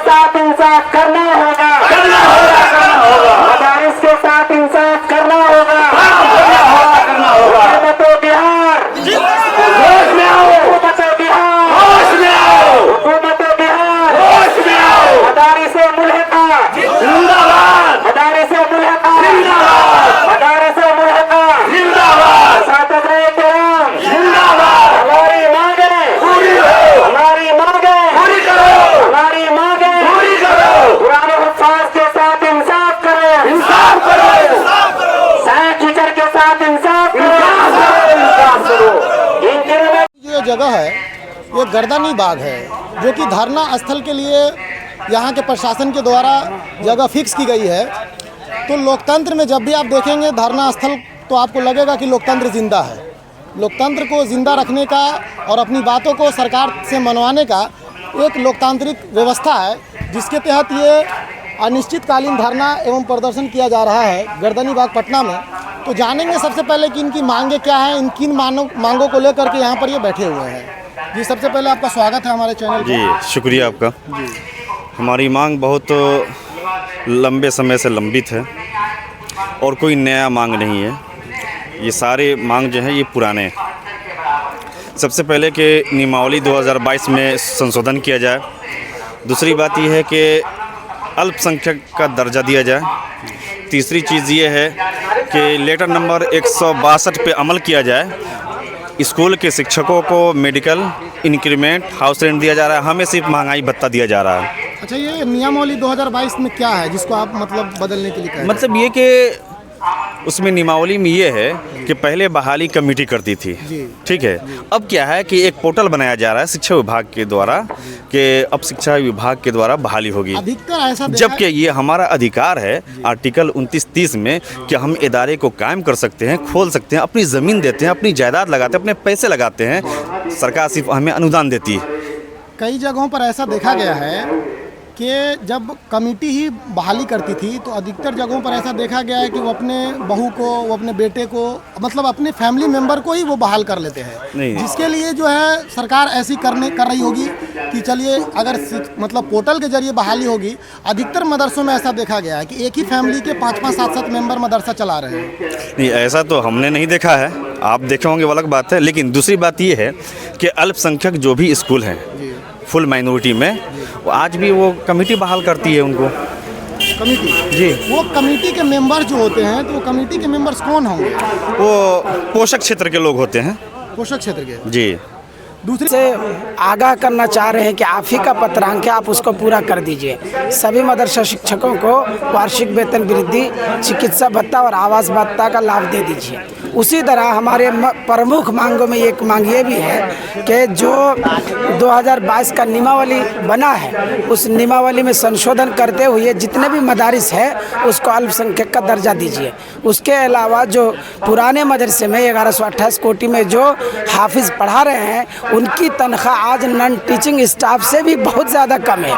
साथ इंसाफ करना होगा, मदारिस के साथ इंसाफ करना होगा, हुकूमत बिहार होश में आओ, हुकूमत बिहार होश में आओ, हुकूमत बिहार होश में आओ, मदारिस मुल्हिका जिंदाबाद, मदारिस मुल्हिका जिंदाबाद, मदारिस मुल्हिका जिंदाबाद, असातिज़े किराम जिंदाबाद। हमारी मांगे पूरी हो, हमारी मांगे पूरी करो, हमारी मांगे पूरी करो, पुराने हुफ़ाज़ के साथ इंसाफ करो, इंसाफ करो, इंसाफ करो, साइंस टीचर के साथ इंसाफ करो, इंसाफ करो। इन दिनों में ये जगह है, ये गर्दनी बाग है, जो कि धरना स्थल के लिए यहाँ के प्रशासन के द्वारा जगह फिक्स की गई है। तो लोकतंत्र में जब भी आप देखेंगे धरना स्थल, तो आपको लगेगा कि लोकतंत्र जिंदा है। लोकतंत्र को जिंदा रखने का और अपनी बातों को सरकार से मनवाने का एक लोकतांत्रिक व्यवस्था है, जिसके तहत ये अनिश्चितकालीन धरना एवं प्रदर्शन किया जा रहा है गर्दनी बाग पटना में। तो जानेंगे सबसे पहले कि इनकी मांगे क्या हैं, इन किन मांगों को लेकर के यहाँ पर ये बैठे हुए हैं। जी, सबसे पहले आपका स्वागत है हमारे चैनल जी, शुक्रिया आपका। हमारी मांग बहुत लंबे समय से लंबित है और कोई नया मांग नहीं है। ये सारे मांग जो है ये पुराने हैं। सबसे पहले कि नियमावली 2022 में संशोधन किया जाए। दूसरी बात यह है कि अल्पसंख्यक का दर्जा दिया जाए। तीसरी चीज़ ये है कि लेटर नंबर 162 पे अमल किया जाए। स्कूल के शिक्षकों को मेडिकल इंक्रीमेंट, हाउस रेंट दिया जा रहा है, हमें सिर्फ महंगाई भत्ता दिया जा रहा है। अच्छा, ये नियमावली 2022 में क्या है जिसको आप मतलब बदलने के लिए कह रहे हैं? मतलब ये कि उसमें नियमावली में ये है कि पहले बहाली कमेटी करती थी, ठीक है। अब क्या है कि एक पोर्टल बनाया जा रहा है शिक्षा विभाग के द्वारा कि अब शिक्षा विभाग के द्वारा बहाली होगी। अधिकतर ऐसा जबकि ये हमारा अधिकार है आर्टिकल 29-30 में कि हम इदारे को कायम कर सकते हैं, खोल सकते हैं, अपनी ज़मीन देते हैं, अपनी जायदाद लगाते हैं, अपने पैसे लगाते हैं। सरकार सिर्फ हमें अनुदान देती है। कई जगहों पर ऐसा देखा गया है कि जब कमेटी ही बहाली करती थी, तो अधिकतर जगहों पर ऐसा देखा गया है कि वो अपने बहू को, वो अपने बेटे को, मतलब अपने फैमिली मेंबर को ही वो बहाल कर लेते हैं। जिसके लिए जो है सरकार ऐसी कर रही होगी कि चलिए अगर मतलब पोर्टल के जरिए बहाली होगी। अधिकतर मदरसों में ऐसा देखा गया है कि एक ही फैमिली के 5-5, 7-7 मेंबर मदरसा चला रहे हैं। नहीं, ऐसा तो हमने नहीं देखा है, आप देखे होंगे वो अलग बात है। लेकिन दूसरी बात ये है कि अल्पसंख्यक जो भी स्कूल हैं फुल माइनॉरिटी में, आज भी वो कमेटी बहाल करती है उनको। कमेटी जी, वो कमेटी के मेंबर जो होते हैं, तो वो कमेटी के मेंबर्स कौन होंगे? वो पोषक क्षेत्र के लोग होते हैं। पोषक क्षेत्र के जी। दूसरे से आगाह करना चाह रहे हैं कि आप ही का पत्रांक है, आप उसको पूरा कर दीजिए। सभी मदरसा शिक्षकों को वार्षिक वेतन वृद्धि, चिकित्सा भत्ता और आवास भत्ता का लाभ दे दीजिए। उसी तरह हमारे प्रमुख मांगों में एक मांग ये भी है कि जो 2022 का नियमावली बना है, उस नियमावली में संशोधन करते हुए जितने भी मदारिस है उसको अल्पसंख्यक का दर्जा दीजिए। उसके अलावा जो पुराने मदरसे में 1128 कोटी में जो हाफिज़ पढ़ा रहे हैं, उनकी तनख्वाह आज नॉन टीचिंग स्टाफ से भी बहुत ज़्यादा कम है,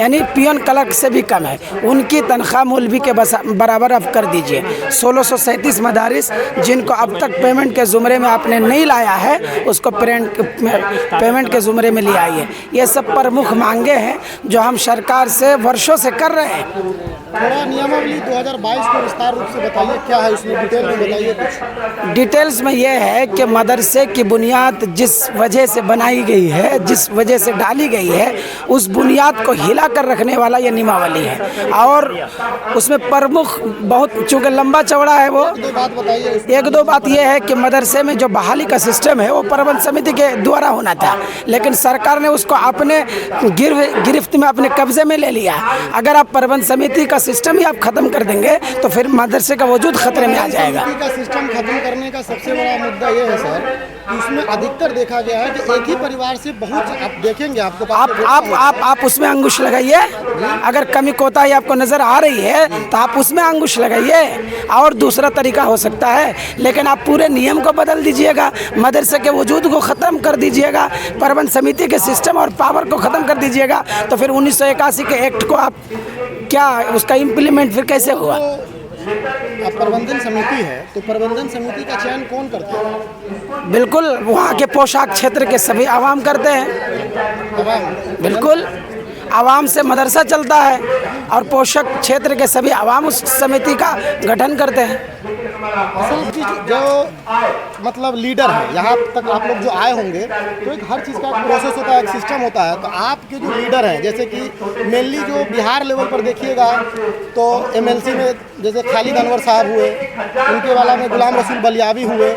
यानी पियन क्लर्क से भी कम है। उनकी तनख्वाह मौलवी के बराबर अब कर दीजिए। 1637 मदारिस जिनको अब तक पेमेंट के ज़ुमरे में आपने नहीं लाया है, उसको पेमेंट के ज़ुमरे में ले आइए। ये सब प्रमुख मांगे हैं जो हम सरकार से वर्षों से कर रहे हैं। थोड़ा नियमावली 2022 को विस्तार रूप से बताइए, क्या है इसमें, डिटेल में बताइए कुछ। डिटेल्स में ये है कि मदरसे की बुनियाद जिस वजह से बनाई गई है, जिस वजह से डाली गई है, उस बुनियाद को हिला कर रखने वाला ये नियमावली है। और उसमें प्रमुख बहुत, चूँकि लंबा चौड़ा है, वो एक दो बात ये है कि मदरसे में जो बहाली का सिस्टम है वो प्रबंध समिति के द्वारा होना था, लेकिन सरकार ने उसको अपने गिरफ्त में, अपने कब्जे में ले लिया। अगर आप प्रबंध समिति का सिस्टम ही आप खत्म कर देंगे तो फिर मदरसे का वजूद खतरे में आ जाएगा। का सिस्टम खत्म करने का सबसे बड़ा मुद्दा ये है सर कि उसमें अधिकतर देखा गया है कि एक ही परिवार से बहुत, आप देखेंगे आपको आप उसमें अंकुश लगाइए। अगर कमी कोताही आपको नजर आ रही है तो आप उसमें अंकुश लगाइए। और दूसरा तरीका हो सकता है, लेकिन आप पूरे नियम को बदल दीजिएगा, मदरसे के वजूद को ख़त्म कर दीजिएगा, प्रबंध समिति के सिस्टम और पावर को ख़त्म कर दीजिएगा, तो फिर 1981 के एक्ट को आप क्या उसका इम्प्लीमेंट फिर कैसे हुआ? अब प्रबंधन समिति है तो प्रबंधन समिति का चयन कौन करता है? बिल्कुल वहाँ के पोशाक क्षेत्र के सभी आवाम करते हैं। बिल्कुल आवाम से मदरसा चलता है और पोषक क्षेत्र के सभी आवाम उस समिति का गठन करते हैं। असल की जो मतलब लीडर है, यहाँ तक आप लोग जो आए होंगे तो एक हर चीज़ का एक प्रोसेस होता है, एक सिस्टम होता है। तो आपके जो लीडर हैं, जैसे कि मेनली जो बिहार लेवल पर देखिएगा तो एमएलसी में जैसे खालिद अनवर साहब हुए, उनके वाला में गुलाम रसूल बलियावी हुए,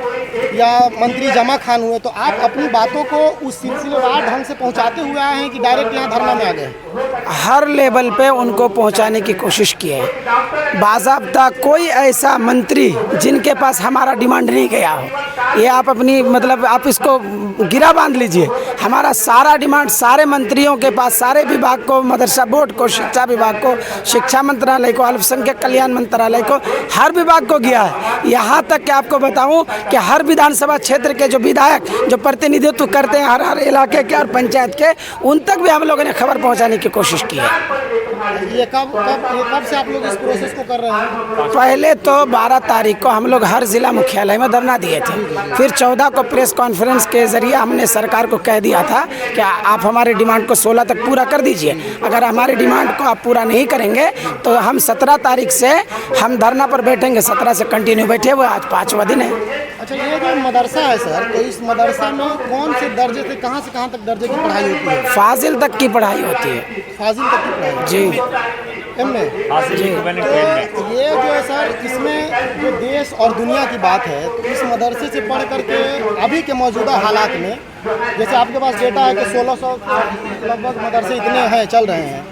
या मंत्री जमा खान हुए, तो आप अपनी बातों को उस सिलसिलेवार ढंग से पहुंचाते हुए आए हैं कि डायरेक्ट यहाँ धरना में आ गए? हर लेवल पे उनको पहुंचाने की कोशिश की है। बाज़ाब्ता कोई ऐसा मंत्री जिनके पास हमारा डिमांड नहीं गया हो, ये आप अपनी मतलब आप इसको गिरा बांध लीजिए। हमारा सारा डिमांड सारे मंत्रियों के पास, सारे विभाग को, मदरसा बोर्ड को, शिक्षा विभाग को, शिक्षा मंत्रालय को, अल्पसंख्यक कल्याण मंत्रालय को, हर विभाग को गया है। यहाँ तक कि आपको बताऊँ कि हर विधानसभा क्षेत्र के जो विधायक जो प्रतिनिधित्व करते हैं हर इलाके के और पंचायत के, उन तक भी हम लोगों ने खबर पहुंचाने की कोशिश की है। ये कब से आप लोग इस प्रोसेस को कर रहे हैं? पहले तो 12 तारीख को हम लोग हर जिला मुख्यालय में धरना दिए थे, फिर 14 को प्रेस कॉन्फ्रेंस के जरिए हमने सरकार को कह दिया था कि आप हमारे डिमांड को 16 तक पूरा कर दीजिए। अगर हमारे डिमांड को आप पूरा नहीं करेंगे तो हम 17 तारीख से हम धरना पर बैठेंगे। 17 से कंटिन्यू बैठे हुए, आज 5वां दिन है। अच्छा, ये जो मदरसा है सर, तो इस मदरसा में कौन से दर्जे से कहाँ तक दर्जे की पढ़ाई होती है? फाजिल तक की पढ़ाई होती है। फाजिल तक की पढ़ाई? जी एम.ए? जी। तो ये जो है सर, इसमें जो देश और दुनिया की बात है, तो इस मदरसे से पढ़ करके अभी के मौजूदा हालात में, जैसे आपके पास डेटा है कि 1600 लगभग मदरसे इतने हैं, चल रहे हैं,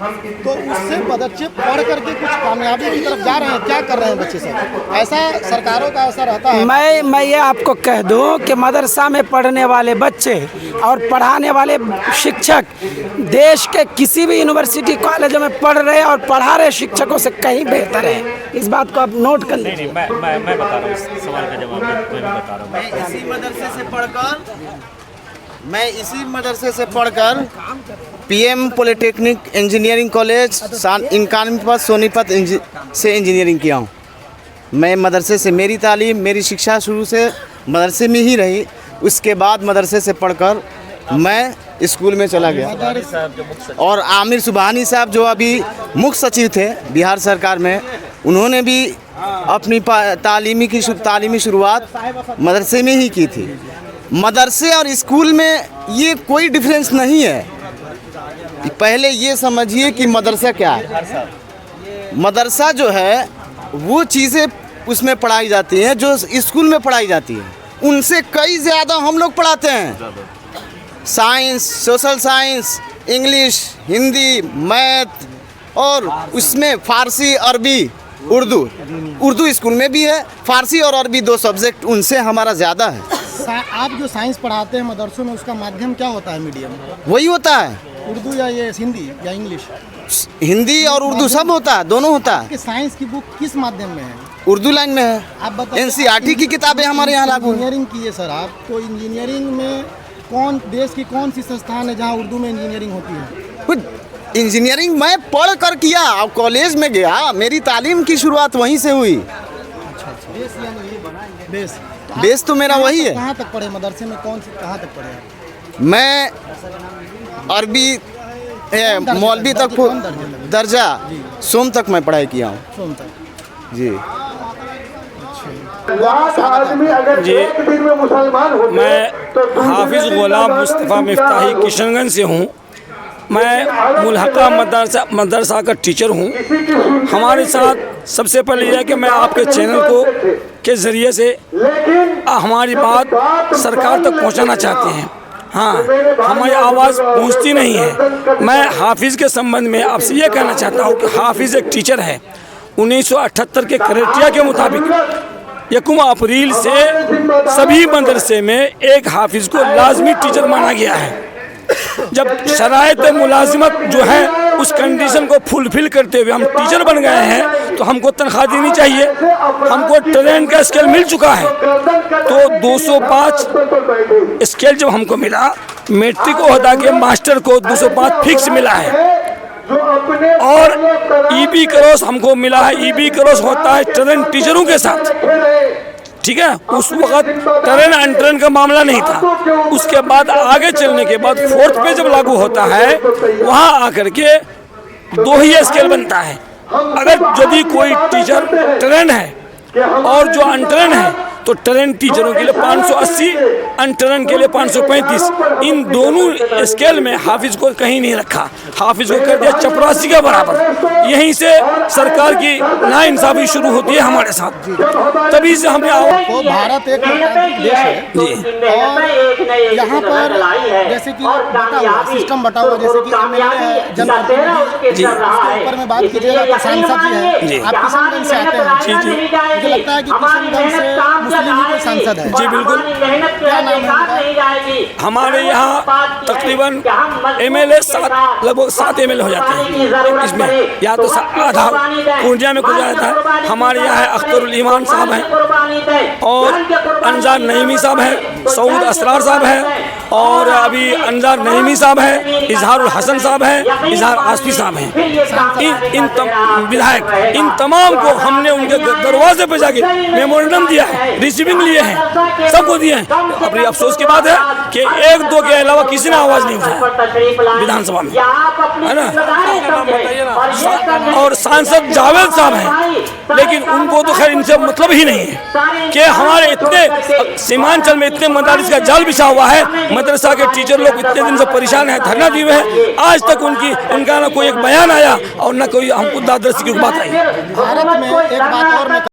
तो उससे बच्चे पढ़ करके कुछ कामयाबी की तरफ जा रहे हैं? क्या कर रहे हैं बच्चे सब? ऐसा सरकारों का ऐसा रहता है? मैं ये आपको कह दूं कि मदरसा में पढ़ने वाले बच्चे और पढ़ाने वाले शिक्षक देश के किसी भी यूनिवर्सिटी कॉलेजों में पढ़ रहे और पढ़ा रहे शिक्षकों से कहीं बेहतर है। इस बात को आप नोट कर लीजिए। मैं बता रहा हूँ, इस सवाल का जवाब मैं बता रहा हूँ। मैं इसी मदरसे से पढ़कर पीएम पॉलिटेक्निक इंजीनियरिंग कॉलेज 91 पर सोनीपत से इंजीनियरिंग किया हूँ। मैं मदरसे से मेरी तालीम, मेरी शिक्षा शुरू से मदरसे में ही रही। उसके बाद मदरसे से पढ़कर मैं स्कूल में चला गया। और आमिर सुबहानी साहब जो अभी मुख्य सचिव थे बिहार सरकार में, उन्होंने भी अपनी तालीमी शुरुआत मदरसे में ही की थी। मदरसे और स्कूल में ये कोई डिफरेंस नहीं है। पहले ये समझिए कि मदरसा क्या है। मदरसा जो है वो चीज़ें उसमें पढ़ाई जाती हैं जो स्कूल में पढ़ाई जाती है, उनसे कई ज़्यादा हम लोग पढ़ाते हैं। Science, social science, English, Hindi, math, और उसमें फ़ारसी, अरबी, उर्दू स्कूल में भी है। फ़ारसी और अरबी 2 सब्जेक्ट उनसे हमारा ज़्यादा है। आप जो साइंस पढ़ाते हैं मदरसों में, उसका माध्यम क्या होता है? मीडियम वही होता है, उर्दू या ये हिंदी या इंग्लिश? हिंदी और उर्दू सब होता है, दोनों होता है। कि साइंस की बुक किस माध्यम में है? उर्दू लाइन में है। आप बताइए, NCERT की किताबें हमारे यहाँ लागू हैं। इंजीनियरिंग की है सर आप, तो इंजीनियरिंग में देश की कौन सी संस्थान है जहाँ उर्दू में इंजीनियरिंग होती है? इंजीनियरिंग मैं पढ़ कर किया और कॉलेज में गया, मेरी तालीम की शुरुआत वहीं से हुई। बेस तो मेरा वही है। कहाँ तक पढ़े मदरसे में? कहाँ तक पढ़े आप? मैं अरबी मौलवी तक दर्जा सोम तक मैं पढ़ाई किया हूँ। सोम तक जी। जी, मैं हाफिज़ गुलाम मुस्तफ़ा मिफ्ताही किशनगंज से हूँ। मैं मुल्हका मदरसा का टीचर हूँ। हमारे साथ सबसे पहले यह है कि मैं आपके चैनल को के ज़रिए से हमारी बात सरकार तक पहुँचाना चाहते हैं। हाँ, हमारी आवाज़ पहुँचती नहीं है। मैं हाफिज़ के संबंध में आपसे ये कहना चाहता हूँ कि हाफिज़ एक टीचर है। 1978 के क्राइटेरिया के मुताबिक 1 अप्रैल से सभी मदरसे में एक हाफिज़ को लाजमी टीचर माना गया है। जब शराइत मुलाजिमत जो है उस कंडीशन को फुलफिल करते हुए हम टीचर बन गए हैं तो हमको तनख्वाह देनी चाहिए। हमको ट्रेन का स्केल मिल चुका है, तो 205 स्केल जब हमको मिला, मैट्रिक ओहदा के मास्टर को 205 फिक्स मिला है। और EB क्रॉस हमको मिला है। EB क्रॉस होता है ट्रेन टीचरों के साथ। ठीक है, उस वक्त ट्रेन अनट्रेन का मामला नहीं था। उसके बाद आगे चलने के बाद 4th पे जब लागू होता है, वहाँ आकर के 2 ही स्केल बनता है। अगर यदि कोई टीचर ट्रेन है और जो अनट्रेन है, तो ट्रेन टीचरों के लिए 580, अनट्रेन के लिए 535। इन दोनों स्केल में हाफिज को कहीं नहीं रखा, हाफिज को कर दिया चपरासी का बराबर। यहीं से सरकार की नाइंसाफी शुरू होती है हमारे साथ। तभी से हमने तो भारत एक लोकतांत्रिक देश है जी, और यहाँ पर जैसे कि बटा हुआ सिस्टम बटा हुआ, जैसे कि एमएलए है, जनप्रतिनिधि, जी, इसके ऊपर में बात कीजिएगा तो सांसद जी जी। है। आप किशनगंज से आते हैं, मुझे लगता है कि किशनगंज से मुस्लिम लीग के सांसद है। जी बिल्कुल। क्या नाम है? हमारे यहाँ तकरीबन एमएलए लगभग 7 एमएलए हो जाते हैं इसमें, या तो आधा पूर्णिया में कुछ जाता है। हमारे यहाँ है अख्तरुल ईमान साहब हैं, और अनजार नईमी साहब हैं, सऊद असरार साहब हैं, और अभी अनजार नईमी साहब हैं, इजहारुल हसन साहब हैं, इजहार आसफी साहब हैं। इन विधायक, इन तमाम को हमने उनके दरवाजे पे जाके मेमोरेंडम दिया है, रिसीविंग लिए हैं, सबको दिए हैं। अपनी अफसोस की बात है कि 1-2 के अलावा किसी ने आवाज नहीं उठाया विधानसभा में, है ना। और सांसद जावेद साहब हैं, लेकिन उनको तो खैर इनसे मतलब ही नहीं है कि हमारे इतने सीमांचल में इतने मदारिस का जाल बिछा हुआ है, मदरसा के टीचर लोग इतने दिन से परेशान हैं, धरना दिए हुए हैं, आज तक उनका ना कोई एक बयान आया और ना कोई हमको दादरसी की बात आई। भारत में एक बात और मैं